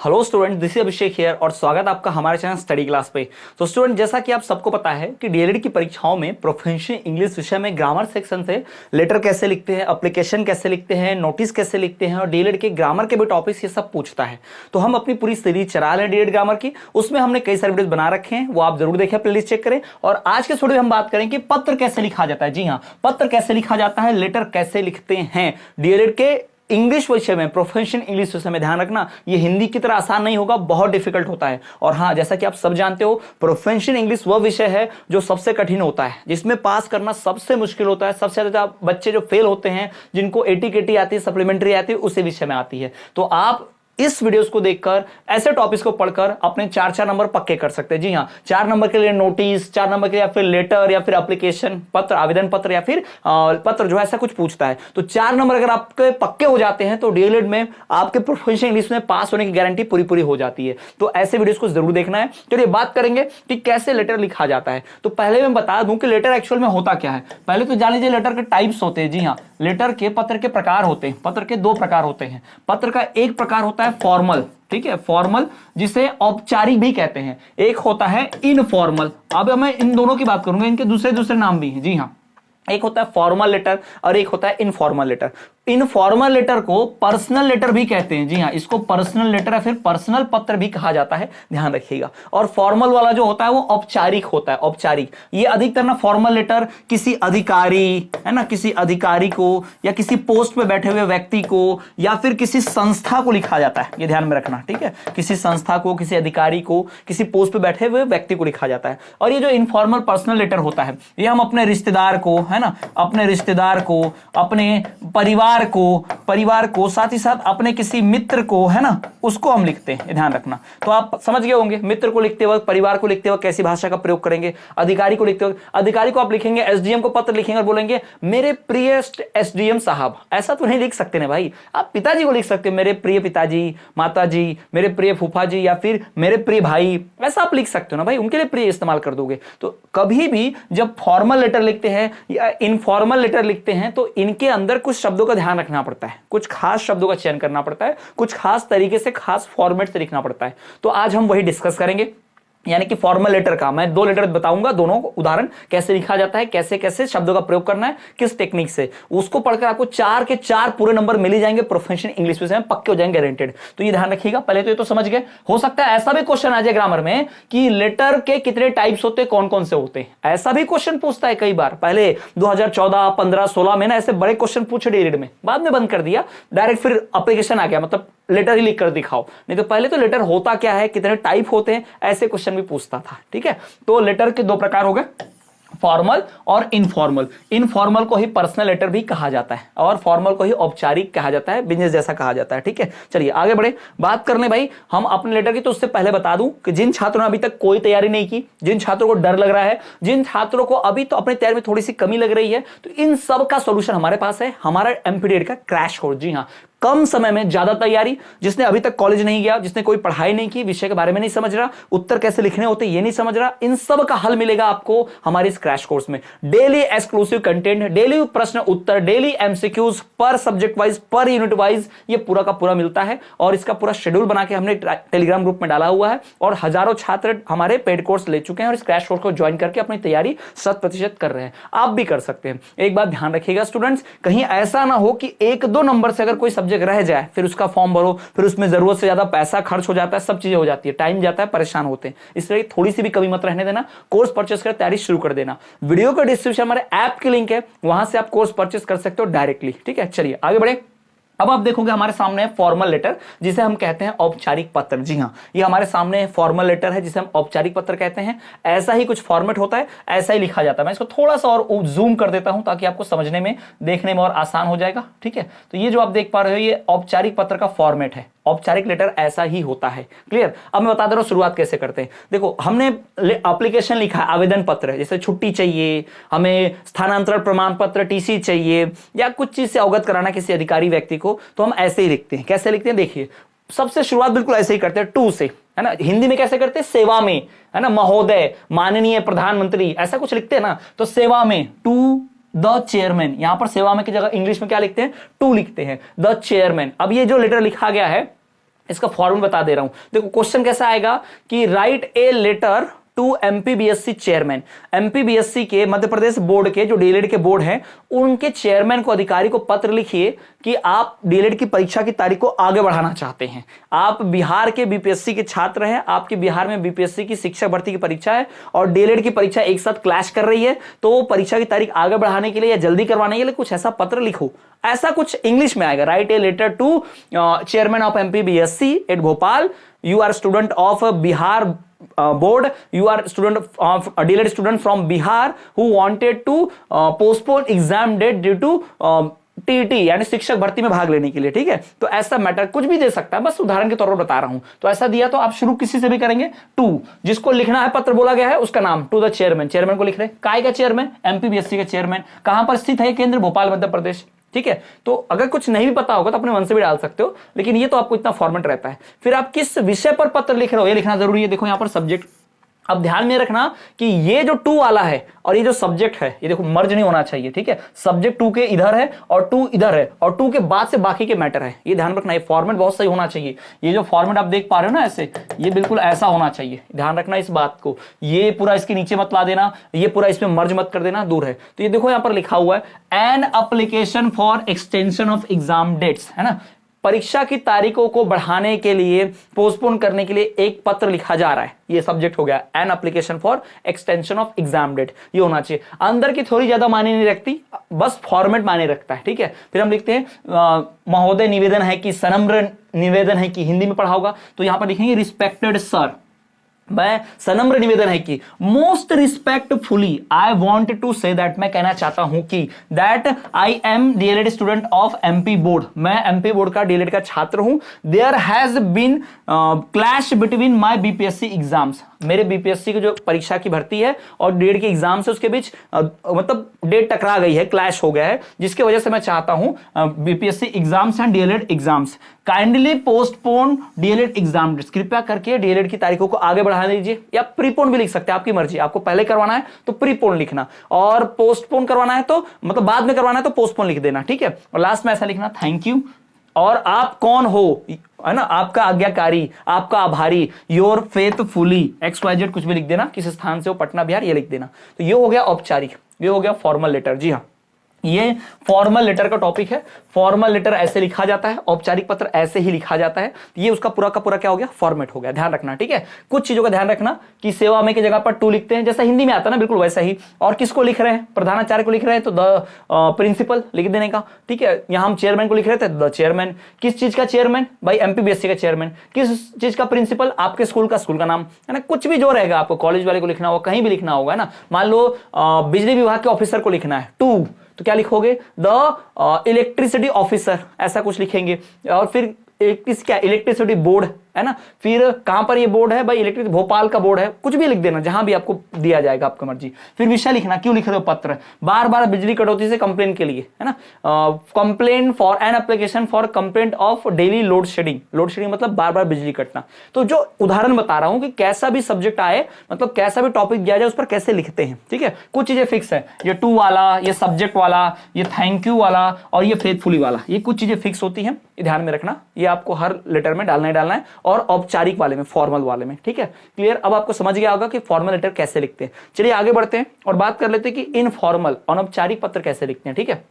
Hello student, this is Abhishek here और स्वागत आपका हमारे चैनल स्टडी क्लास पे। तो स्टूडेंट, जैसा कि आप सबको पता है कि डीएलएड की परीक्षाओं में प्रोफेशनल इंग्लिश विषय में ग्रामर सेक्शन से लेटर कैसे लिखते हैं, एप्लीकेशन कैसे लिखते हैं, नोटिस कैसे लिखते हैं और डीएलएड के ग्रामर के भी टॉपिक्स ये सब पूछता है। तो हम अपनी पूरी सीरीज चला रहे हैं डीएलएड ग्रामर की, उसमें हमने कई सारे वीडियोस बना रखे हैं, वो आप जरूर देखें, प्लेलिस्ट चेक करें। और आज के वीडियो में हम बात करें कि पत्र कैसे लिखा जाता है। जी हाँ, पत्र कैसे लिखा जाता है, लेटर कैसे लिखते हैं डीएलएड के इंग्लिश विषय में, प्रोफेशनल इंग्लिश विषय में। ध्यान रखना, ये हिंदी की तरह आसान नहीं होगा, बहुत डिफिकल्ट होता है। और हाँ, जैसा कि आप सब जानते हो, प्रोफेशनल इंग्लिश वह विषय है जो सबसे कठिन होता है, जिसमें पास करना सबसे मुश्किल होता है। सबसे ज्यादा बच्चे जो फेल होते हैं, जिनको एटी केटी आती है, सप्लीमेंट्री आती है, उसी विषय में आती है। तो आप इस वीडियोस को देखकर, ऐसे टॉपिक्स को पढ़कर अपने 4-4 नंबर पक्के कर सकते हैं। जी हाँ, 4 नंबर के लिए नोटिस, 4 नंबर के लिए या फिर लेटर या फिर एप्लीकेशन पत्र, आवेदन पत्र या फिर पत्र जो है ऐसा कुछ पूछता है। तो 4 नंबर अगर आपके पक्के हो जाते हैं तो डीएलएड में आपके प्रोफेशनल इंग्लिश में पास होने की गारंटी पूरी हो जाती है। तो ऐसे वीडियोस को जरूर देखना है। चलिए बात करेंगे कि कैसे लेटर लिखा जाता है। तो पहले मैं बता दूं कि लेटर एक्चुअल में होता क्या है। पहले तो जान लीजिए लेटर के टाइप्स होते हैं। जी हाँ, लेटर के, पत्र के प्रकार होते हैं। पत्र के 2 प्रकार होते हैं। पत्र का एक प्रकार होता है फॉर्मल, ठीक है, फॉर्मल, जिसे औपचारिक भी कहते हैं। एक होता है इनफॉर्मल। अब मैं इन दोनों की बात करूंगा, इनके दूसरे नाम भी हैं। जी हाँ, एक होता है फॉर्मल लेटर और एक होता है इनफॉर्मल लेटर। इनफॉर्मल लेटर को पर्सनल लेटर भी कहते हैं। जी हाँ, इसको पर्सनल लेटर या फिर पर्सनल पत्र भी कहा जाता है, ध्यान रखिएगा। और फॉर्मल वाला जो होता है वो औपचारिक होता है, औपचारिक। ये अधिकतर ना फॉर्मल लेटर किसी अधिकारी, है ना, किसी अधिकारी को या किसी पोस्ट पे बैठे हुए व्यक्ति को या फिर किसी संस्था को लिखा जाता है। ये ध्यान में रखना, ठीक है, किसी संस्था को, किसी अधिकारी को, किसी पोस्ट पे बैठे हुए व्यक्ति को लिखा जाता है। और ये जो इनफॉर्मल पर्सनल लेटर होता है, ये हम अपने रिश्तेदार को, है ना, अपने रिश्तेदार को, अपने परिवार को, साथ ही साथ अपने किसी मित्र को, है ना, उसको हम लिखते हैं। ध्यान रखना। तो आप समझ गए होंगे, मित्र को लिखते वक्त, परिवार को लिखते वक्त कैसी भाषा का प्रयोग करेंगे। अधिकारी को लिखते वक्त, अधिकारी को आप लिखेंगे, एसडीएम को पत्र लिखेंगे और बोलेंगे मेरे प्रिय एसडीएम साहब। ऐसा तो नहीं लिख सकते ना भाई। आप पिताजी को लिख सकते हैं, मेरे प्रिय पिताजी, माताजी, मेरे प्रिय फूफा जी, या फिर मेरे प्रिय भाई। ऐसा आप लिख सकते हो ना भाई, उनके लिए प्रिय इस्तेमाल कर दोगे। तो कभी भी जब फॉर्मल लेटर लिखते हैं या इनफॉर्मल लेटर लिखते हैं तो इनके अंदर कुछ शब्दों का ध्यान रखना पड़ता है, कुछ खास शब्दों का चयन करना पड़ता है, कुछ खास तरीके से, खास फॉर्मेट से लिखना पड़ता है। तो आज हम वही डिस्कस करेंगे, यानी कि फॉर्मल लेटर का मैं 2 लेटर बताऊंगा, दोनों उदाहरण कैसे लिखा जाता है, कैसे कैसे शब्दों का प्रयोग करना है, किस टेक्निक से। उसको पढ़कर आपको 4 के 4 पूरे नंबर मिल ही जाएंगे, प्रोफेशनल इंग्लिश विषय में पक्के हो जाएंगे, गारंटेड। तो ये ध्यान रखिएगा। पहले तो ये तो समझ गए। हो सकता है ऐसा भी क्वेश्चन आ जाए ग्रामर में कि लेटर के कितने टाइप्स होते हैं, कौन कौन से होते हैं। ऐसा भी क्वेश्चन पूछता है कई बार। पहले 2014, 15, 16 में ना ऐसे बड़े क्वेश्चन पूछे डीएलएड में, बाद में बंद कर दिया, डायरेक्ट फिर एप्लीकेशन आ गया, मतलब लेटर ही लिख कर दिखाओ। नहीं तो पहले तो लेटर होता क्या है, कितने टाइप होते हैं, ऐसे क्वेश्चन भी पूछता था। ठीक है, तो लेटर के 2 प्रकार हो गए, फॉर्मल और इनफॉर्मल। इनफॉर्मल को ही पर्सनल लेटर भी कहा जाता है और फॉर्मल को ही औपचारिक कहा जाता है, बिजनेस जैसा कहा जाता है। ठीक है, चलिए आगे बढ़े, बात करने भाई हम अपने लेटर की। तो उससे पहले बता दूं कि जिन छात्रों ने अभी तक कोई तैयारी नहीं की, जिन छात्रों को डर लग रहा है, जिन छात्रों को अभी तो अपनी तैयारी में थोड़ी सी कमी लग रही है, तो इन सब का सोल्यूशन हमारे पास है, हमारा एमपीडीएड का क्रैश कोर्स। जी हाँ, कम समय में ज्यादा तैयारी। जिसने अभी तक कॉलेज नहीं गया, जिसने कोई पढ़ाई नहीं की, विषय के बारे में नहीं समझ रहा, उत्तर कैसे लिखने होते ये नहीं समझ रहा, इन सब का हल मिलेगा आपको हमारे इस क्रैश कोर्स में। डेली एक्सक्लूसिव कंटेंट, डेली प्रश्न उत्तर, डेली एमसीक्यूज, पर subject wise, per unit wise, ये पूरा का पूरा मिलता है। और इसका पूरा शेड्यूल बना के हमने टेलीग्राम ग्रुप में डाला हुआ है और हजारों छात्र हमारे पेड कोर्स ले चुके हैं और इस क्रैश कोर्स को ज्वाइन करके अपनी तैयारी 100% कर रहे हैं। आप भी कर सकते हैं। एक बात ध्यान रखिएगा स्टूडेंट्स, कहीं ऐसा ना हो कि 1-2 नंबर से अगर कोई सब्जेक्ट रह जाए, फिर उसका फॉर्म भरो, फिर उसमें जरूरत से ज्यादा पैसा खर्च हो जाता है, सब चीजें हो जाती है, टाइम जाता है, परेशान होते हैं। इसलिए थोड़ी सी भी कमी मत रहने देना, कोर्स परचेस कर तैयारी शुरू कर देना। वीडियो का डिस्क्रिप्शन हमारे ऐप की लिंक है, वहां से आप कोर्स परचेस कर सकते हो डायरेक्टली। ठीक है, चलिए आगे बढ़े। अब आप देखोगे हमारे सामने है फॉर्मल लेटर, जिसे हम कहते हैं औपचारिक पत्र। जी हाँ, ये हमारे सामने फॉर्मल लेटर है जिसे हम औपचारिक पत्र कहते हैं। ऐसा ही कुछ फॉर्मेट होता है, ऐसा ही लिखा जाता है। मैं इसको थोड़ा सा और जूम कर देता हूं ताकि आपको समझने में, देखने में और आसान हो जाएगा। ठीक है, तो ये जो आप देख पा रहे हो ये औपचारिक पत्र का फॉर्मेट है। औपचारिक लेटर ऐसा ही होता है। क्लियर? अब मैं बता दे रहा हूं शुरुआत कैसे करते हैं। देखो, हमने एप्लीकेशन लिखा है, आवेदन पत्र, जैसे छुट्टी चाहिए, हमें स्थानांतरण प्रमाण पत्र टीसी चाहिए, या कुछ चीज से अवगत कराना किसी अधिकारी व्यक्ति को, तो हम ऐसे ही लिखते हैं। कैसे लिखते हैं देखिए, सबसे शुरुआत बिल्कुल ऐसे ही करते हैं, टू से, है ना। हिंदी में कैसे करते हैं, सेवा में, है ना, महोदय, माननीय प्रधानमंत्री, ऐसा कुछ लिखते हैं ना। तो सेवा में, टू द चेयरमैन, यहां पर सेवा में की जगह इंग्लिश में क्या लिखते हैं, टू लिखते हैं, द चेयरमैन। अब ये जो लेटर लिखा गया है इसका फॉर्मूला बता दे रहा हूं। देखो क्वेश्चन कैसा आएगा कि write a letter to MPBSC chairman. MPBSC के मध्य प्रदेश बोर्ड के जो डीएलएड के बोर्ड हैं उनके चेयरमैन को, अधिकारी को पत्र लिखिए कि आप डीएलएड की परीक्षा की तारीख को आगे बढ़ाना चाहते हैं। आप बिहार के बीपीएससी के छात्र हैं, आपके बिहार में बीपीएससी की शिक्षक भर्ती की परीक्षा है और डीएलएड की परीक्षा एक साथ क्लैश कर रही है, तो परीक्षा की तारीख आगे बढ़ाने के लिए या जल्दी करवाने के लिए कुछ ऐसा पत्र लिखो। ऐसा कुछ इंग्लिश में आएगा, write a letter to chairman of MPBSC at Bhopal, you are student of Bihar board, you are student of DLED student from Bihar who wanted to postpone exam date due to TT यानी शिक्षक भर्ती में भाग लेने के लिए। ठीक है, तो ऐसा मैटर कुछ भी दे सकता है, बस उदाहरण के तौर पर बता रहा हूं। तो ऐसा दिया तो आप शुरू किसी से भी करेंगे, टू जिसको लिखना है पत्र बोला गया है उसका नाम, टू द चेयरमैन, चेयरमैन को लिख रहे हैं। काय का चेयरमैन? एमपीबीएससी का चेयरमैन। कहां पर स्थित है केंद्र? भोपाल मध्य प्रदेश। ठीक है, तो अगर कुछ नहीं भी पता होगा तो अपने मन से भी डाल सकते हो, लेकिन ये तो आपको इतना फॉर्मेट रहता है। फिर आप किस विषय पर पत्र लिख रहे हो ये लिखना जरूरी है। देखो यहां पर सब्जेक्ट, अब ध्यान में रखना कि ये जो टू वाला है और ये जो सब्जेक्ट है ये देखो मर्ज नहीं होना चाहिए। ठीक है, सब्जेक्ट टू के इधर है और टू इधर है और टू के बाद से बाकी के मैटर है, ये ध्यान रखना। ये फॉर्मेट बहुत सही होना चाहिए। ये जो फॉर्मेट आप देख पा रहे हो ना ऐसे, ये बिल्कुल ऐसा होना चाहिए, ध्यान रखना इस बात को। ये पूरा इसके नीचे मत ला देना, ये पूरा इसमें मर्ज मत कर देना, दूर है। तो ये देखो यहां पर लिखा हुआ है an application for extension of exam dates, है ना, परीक्षा की तारीखों को बढ़ाने के लिए, पोस्टपोन करने के लिए एक पत्र लिखा जा रहा है। ये सब्जेक्ट हो गया, an application for extension of exam date, ये होना चाहिए। अंदर की थोड़ी ज्यादा मायने नहीं रखती, बस फॉर्मेट मायने रखता है। ठीक है, फिर हम लिखते हैं महोदय निवेदन है कि, सनम्र निवेदन है कि, हिंदी में पढ़ा होगा तो यहां पर लिखेंगे रिस्पेक्टेड सर। मैं सनम्र निवेदन है कि, most respectfully I want to say that, मैं कहना चाहता हूं कि, that I am DElEd student of MP board, मैं एमपी बोर्ड का डीएलएड का छात्र हूं। There has been clash between my BPSC exams, मेरे बीपीएससी की जो परीक्षा की भर्ती है और डीएलएड के एग्जाम से उसके बीच मतलब डेट टकरा गई है, क्लैश हो गया है, जिसकी वजह से मैं चाहता हूं BPSC exams and DElEd exams kindly postpone DElEd exam dates, कृपया करके डीएलएड की तारीखों को आगे बढ़ा दीजिए, या प्रीपोन भी लिख सकते हैं, आपकी मर्जी। आपको पहले करवाना है तो प्रीपोन लिखना, और पोस्टपोन करवाना है तो मतलब बाद में करवाना है तो पोस्टपोन लिख देना। ठीक है, और लास्ट में ऐसा लिखना थैंक यू, और आप कौन हो, है ना, आपका आज्ञाकारी, आपका आभारी, योर फेथफुली XYZ कुछ भी लिख देना, किस स्थान से हो, पटना बिहार, ये लिख देना। तो ये हो गया औपचारिक, ये हो गया फॉर्मल लेटर। जी हाँ, ये फॉर्मल लेटर का टॉपिक है। फॉर्मल लेटर ऐसे लिखा जाता है, औपचारिक पत्र ऐसे ही लिखा जाता है। ये उसका पूरा का पूरा क्या हो गया, फॉर्मेट हो गया, ध्यान रखना। ठीक है, कुछ चीजों का ध्यान रखना कि सेवा में की जगह पर टू लिखते हैं, जैसा हिंदी में आता है ना, बिल्कुल वैसा ही। और किसको लिख रहे हैं, प्रधानाचार्य को लिख रहे हैं तो द प्रिंसिपल लिख देने का। ठीक है, यहां हम चेयरमैन को लिख रहे थे द चेयरमैन। किस चीज का चेयरमैन, भाई एमपीबीएससी का चेयरमैन। किस चीज का प्रिंसिपल, आपके स्कूल का नाम, है ना, कुछ भी जो रहेगा आपको, कॉलेज वाले को लिखना होगा, कहीं भी लिखना होगा ना। मान लो बिजली विभाग के ऑफिसर को लिखना है टू, तो क्या लिखोगे, द इलेक्ट्रिसिटी ऑफिसर, ऐसा कुछ लिखेंगे। और फिर इलेक्ट्रिसिटी बोर्ड, है ना, फिर कहां पर ये बोर्ड है, भाई इलेक्ट्रिक भोपाल का बोर्ड है, कुछ भी लिख देना, जहां भी आपको दिया जाएगा, आपका मर्जी। फिर विषय लिखना, क्यों लिख रहे हो पत्र, बार बार बिजली कटौती से कंप्लेन के लिए, है ना, complain for an application for complaint of daily load shedding, load shedding मतलब बार बार बिजली कटना। तो जो उदाहरण बता रहा हूं कि कैसा भी सब्जेक्ट आए, मतलब कैसा भी टॉपिक दिया जाए, उस पर कैसे लिखते हैं। ठीक है, कुछ चीजें फिक्स है, ये टू वाला, ये सब्जेक्ट वाला, ये थैंक यू वाला और ये फेथफुली वाला, ये कुछ चीजें फिक्स होती हैं, ध्यान में रखना। ये आपको हर लेटर में डालना ही डालना है, और औपचारिक वाले में, फॉर्मल वाले में। ठीक है, क्लियर। अब आपको समझ गया होगा कि फॉर्मल लेटर कैसे लिखते हैं। चलिए आगे बढ़ते हैं और बात कर लेते हैं कि इनफॉर्मल, अनौपचारिक पत्र कैसे लिखते हैं। ठीक है,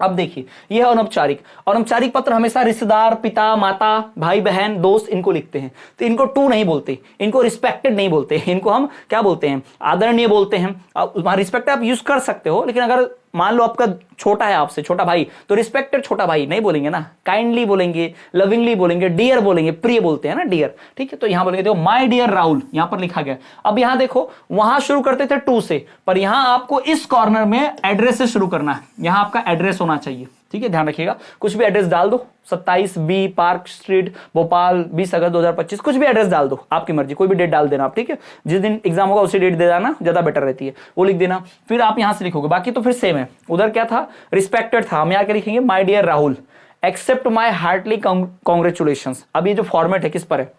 अब देखिए यह अनौपचारिक, अनौपचारिक पत्र हमेशा रिश्तेदार, पिता, माता, भाई बहन, दोस्त, इनको लिखते हैं। तो इनको टू नहीं बोलते, इनको रिस्पेक्टेड नहीं बोलते, इनको हम क्या बोलते हैं, आदरणीय बोलते हैं। रिस्पेक्ट आप यूज कर सकते हो, लेकिन अगर मान लो आपका छोटा है, आपसे छोटा भाई, तो रिस्पेक्टेड छोटा भाई नहीं बोलेंगे ना, काइंडली बोलेंगे, लविंगली बोलेंगे, डियर बोलेंगे, प्रिय बोलते हैं ना, डियर। ठीक है, तो यहां बोलेंगे, देखो माय डियर राहुल, यहां पर लिखा गया। अब यहां देखो, वहां शुरू करते थे टू से, पर यहां आपको इस कॉर्नर में एड्रेस से शुरू करना है, यहां आपका एड्रेस होना चाहिए। ठीक है, ध्यान रखिएगा, कुछ भी एड्रेस डाल दो, 27B पार्क स्ट्रीट भोपाल 20 अगस्त 2025, कुछ भी एड्रेस डाल दो, आपकी मर्जी, कोई भी डेट डाल देना आप। ठीक है, जिस दिन एग्जाम होगा उसी डेट दे देना, ज्यादा बेटर रहती है, वो लिख देना। फिर आप यहां से लिखोगे, बाकी तो फिर सेम है। उधर क्या था, रिस्पेक्टेड था, हम यहाँ क्या लिखेंगे, my dear Rahul, accept my heartly congratulations. अब ये जो फॉर्मेट है किस पर है,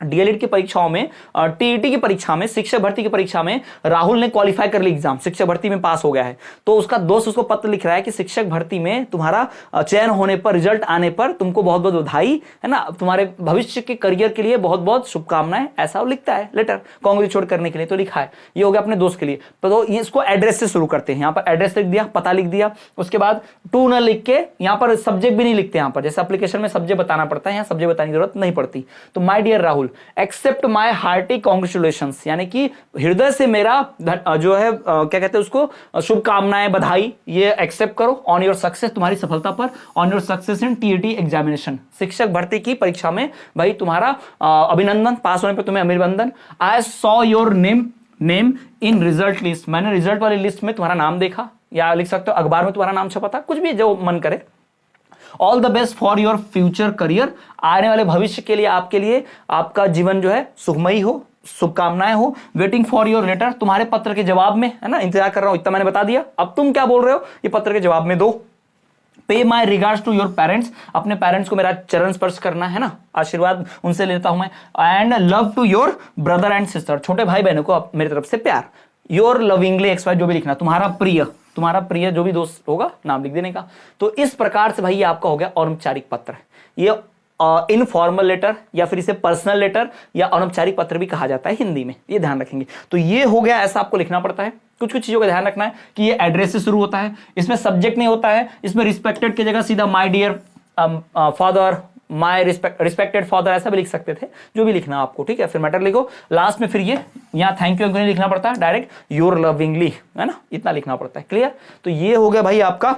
डीएलएड की परीक्षाओं में, टीईटी की परीक्षा में, शिक्षक भर्ती की परीक्षा में राहुल ने क्वालिफाई कर ली एग्जाम, शिक्षक भर्ती में पास हो गया है। तो उसका दोस्त उसको पत्र लिख रहा है कि शिक्षक भर्ती में तुम्हारा चयन होने पर, रिजल्ट आने पर तुमको बहुत बहुत बधाई, है ना, तुम्हारे भविष्य के करियर के लिए बहुत बहुत शुभकामनाएं, ऐसा वो लिखता है लेटर कांग्रेचुलेट करने के लिए। तो लिखा है, ये हो गया अपने दोस्त के लिए। तो इसको एड्रेस से शुरू करते हैं। यहाँ पर एड्रेस लिख दिया, पता लिख दिया, उसके बाद टू न लिख के, यहाँ पर सब्जेक्ट भी नहीं लिखते, यहाँ पर जैसे एप्लीकेशन में सब्जेक्ट बताना पड़ता है, यहाँ सब्जेक्ट बताने की जरूरत नहीं पड़ती। तो my dear Rahul, accept my hearty congratulations, यानी कि हृदय से मेरा जो है क्या कहते हैं उसको, शुभकामनाएं, बधाई, ये एक्सेप्ट करो ऑन योर सक्सेस, तुम्हारी सफलता पर, on your success in TET examination, शिक्षक भर्ती की परीक्षा में भाई तुम्हारा अभिनंदन, पास होने पर तुम्हें अभिनंदन। I saw your name in result list, मैंने रिजल्ट वाली लिस्ट में तुम्हारा नाम देखा, या लिख सकते हो अखबार में तुम्हारा नाम छपा था, कुछ भी जो मन करे। All the best for your future career, आने वाले भविष्य के लिए, आपके लिए आपका जीवन जो है सुखमयी हो, शुभकामनाएं हो। वेटिंग फॉर योर लेटर, तुम्हारे पत्र के जवाब में, है ना, इंतजार कर रहा हूं, इतना मैंने बता दिया, अब तुम क्या बोल रहे हो ये पत्र के जवाब में दो। Pay my regards to your parents, अपने पेरेंट्स को मेरा चरण स्पर्श करना है ना, आशीर्वाद उनसे लेता हूं मैं। And love to your brother and sister, छोटे भाई बहनों को मेरी तरफ से प्यार। योर लविंगली एक्स वाई, जो भी लिखना, तुम्हारा प्रिय जो भी दोस्त होगा, नाम लिख देने का। तो इस प्रकार से भाई ये आपका हो गया अनौपचारिक पत्र। ये इनफॉर्मल लेटर या फिर इसे पर्सनल लेटर या अनौपचारिक पत्र भी कहा जाता है हिंदी में, ये ध्यान रखेंगे। तो ये हो गया, ऐसा आपको लिखना पड़ता है। कुछ कुछ चीजों का ध्यान रखना है कि ये एड्रेस से शुरू होता है, इसमें सब्जेक्ट नहीं होता है, इसमें रिस्पेक्टेड की जगह सीधा my dear father, my respected father ऐसा भी लिख सकते थे, जो भी लिखना आपको, ठीक है। फिर मैटर लिखो, लास्ट में फिर ये यहाँ थैंक यू नहीं लिखना पड़ता है, डायरेक्ट योर लविंगली, है ना, इतना लिखना पड़ता है। क्लियर? तो ये हो गया भाई आपका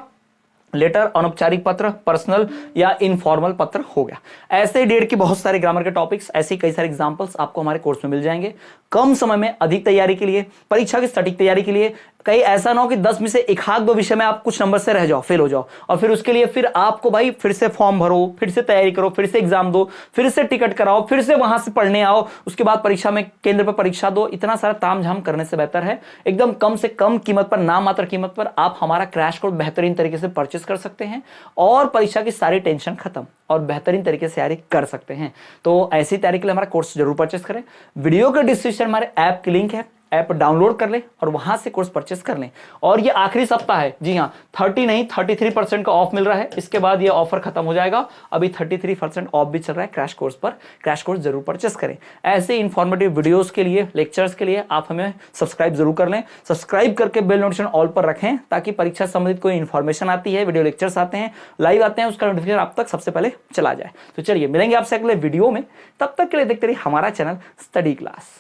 लेटर, अनौपचारिक पत्र, पर्सनल या इनफॉर्मल पत्र हो गया। ऐसे ही डेढ़ के बहुत सारे ग्रामर के टॉपिक्स, ऐसे कई सारे एग्जांपल्स आपको हमारे कोर्स में मिल जाएंगे। कम समय में अधिक तैयारी के लिए, परीक्षा की सटीक तैयारी के लिए, कहीं ऐसा ना हो कि 10 में से एक आध दो विषय में आप कुछ नंबर से रह जाओ, फेल हो जाओ, और फिर उसके लिए फिर आपको भाई फिर से फॉर्म भरो, फिर से तैयारी करो, फिर से एग्जाम दो, फिर से टिकट कराओ, फिर से वहां से पढ़ने आओ, उसके बाद परीक्षा में केंद्र पर परीक्षा दो। इतना सारा तामझाम करने से बेहतर है एकदम कम से कम कीमत पर, नाम मात्र कीमत पर आप हमारा क्रैश कोर्स बेहतरीन तरीके से परचेस कर सकते हैं और परीक्षा की सारी टेंशन खत्म और बेहतरीन तरीके से तैयारी कर सकते हैं। तो ऐसी तैयारी के लिए हमारा कोर्स जरूर परचेस करें। वीडियो के डिस्क्रिप्शन हमारे ऐप की लिंक है, ऐप डाउनलोड कर लें और वहां से कोर्स परचेस कर लें। और ये आखिरी सप्ताह है, जी हाँ, 30 नहीं 33% का ऑफ मिल रहा है, इसके बाद ये ऑफर खत्म हो जाएगा। अभी 33% ऑफ भी चल रहा है क्रैश कोर्स पर, क्रैश कोर्स जरूर परचेस करें। ऐसे इंफॉर्मेटिव वीडियोस के लिए, लेक्चर्स के लिए आप हमें सब्सक्राइब जरूर कर लें। सब्सक्राइब करके बेल नोटिफिकेशन ऑल पर रखें ताकि परीक्षा संबंधित कोई इंफॉर्मेशन आती है, वीडियो लेक्चर्स आते हैं, लाइव आते हैं, उसका नोटिफिकेशन आप तक सबसे पहले चला जाए। तो चलिए मिलेंगे आपसे अगले वीडियो में, तब तक के लिए देखते रहिए हमारा चैनल स्टडी क्लास।